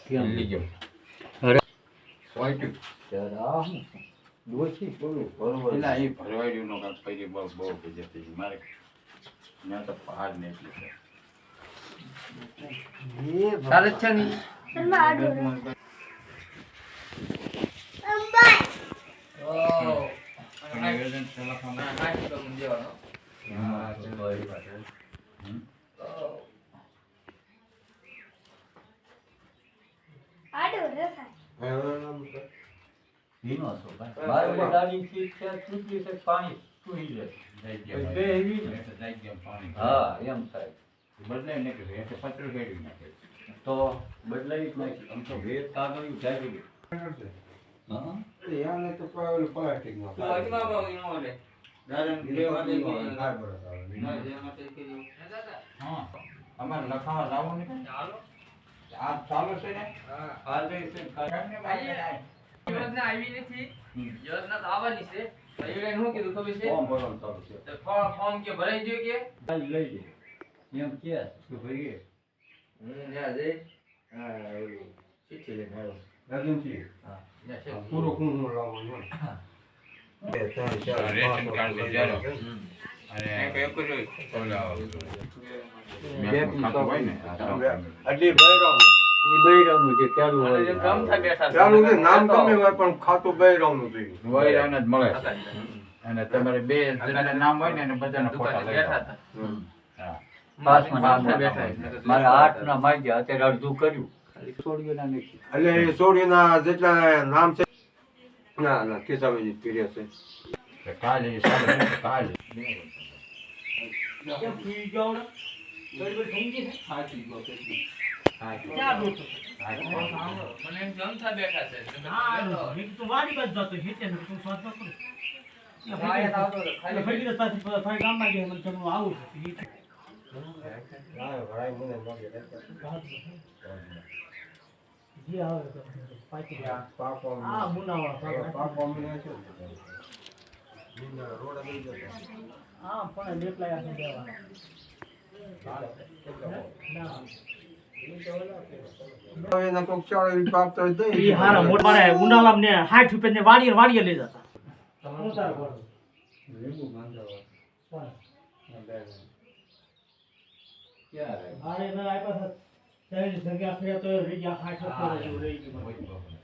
કેમ લીજો અરે વાઈટ જરા દોશી બોલું બરોબર એના એ ભરવાડ્યું નો કાંક પૈકી બહુ બહુ બીજે થઈ મારે મેં તો પહાડ ને એટલે એ તારે જ છે ને નિવેદન પેલા ખાવા હા તો બરી વાત ધીનો છો ભાઈ મારે ગાડી ઠીક છે ચૂકી છે પાણી સુઈ જાય બે એવી ને પાણી હા એમ થાય બદલાય ને કે એટલે પત્ર ફેરવી નાખે તો બદલાઈ જ નાખી આમ તો વેદ કાગળિયું જાય ગયું હા યાને તો પેલું પ્લાસ્ટિક નો હા અમારે લખાવા લાવો ને આ ચાલુ છે ને આ જઈ છે યોજના આવી નથી યોજના તો આવવાની છે એવડે શું કીધું ખબર છે ફોર્મ ભરવાનું ચાલુ છે તો ફોર્મ કે ભરાઈ દયો કે લઈ લે એમ કે તો ભરીએ જા જઈ હા ઓલું ચિઠ્ઠી લઈને આવ્યો એજન્સી હા જા છે પૂરો હું લાવવાનું બે ત્રણ ચાર રેશન પાંચ કાર્ડ લઈ જાઓ. અને એક જ ઓલા ખાતું હોય ને અડી બૈરામ એ બૈરાનું જે ચાલુ અને જે હોય ગામ થા બેઠા છે ચાલુ છે નામ ગમે હોય પણ ખાતું બૈરામ નું જોઈએ વૈરાન જ મળે અને તમારે બે જણાના નામ હોય ને એને બધાના ફોટા દુકાને લઈ બેઠા જાઓ. હતા હા પાસમાં નામ માથે બેઠા બેઠા મારે 8 ના માંગ્યા અત્યારે અડધું કર્યું ખાલી છોડ્યું ના નથી એટલે એ સોડીના જેટલા નામ છે ના ના કેસાભાઈ પીડ્યા છે તો કાલે એ સારું છે, કાલે કેમ પી જાવ ને ગડબડ સમજી ને સાચી ગયો કેટલી ક્યાં દોતો મને એમ ગામ થા બેઠા છે હા એક તો વાડી બાજુ જતો હિતે ને તું સ્વાદ ન કરે ભાઈ આવતો હતો, એટલે ખાલી ફરી ગયો પાછી ફરી ગામમાં ગયા મને તમને આવું છે જી આવે તો પાછી હા મુનાવા હા પણ લેપલાયા છે દેવા એના કોક ચાળ પાપ તો દે ઈ હારા મોટા મારે ઉનાળામાં ને 60 રૂપિયા ને વાડીએ લઈ જતા ક્યારે અરે મેં આપ્યા હતા તેની જગ્યા ફેર તો રહી ગયા 60 રૂપિયા જેવું રહી ગયું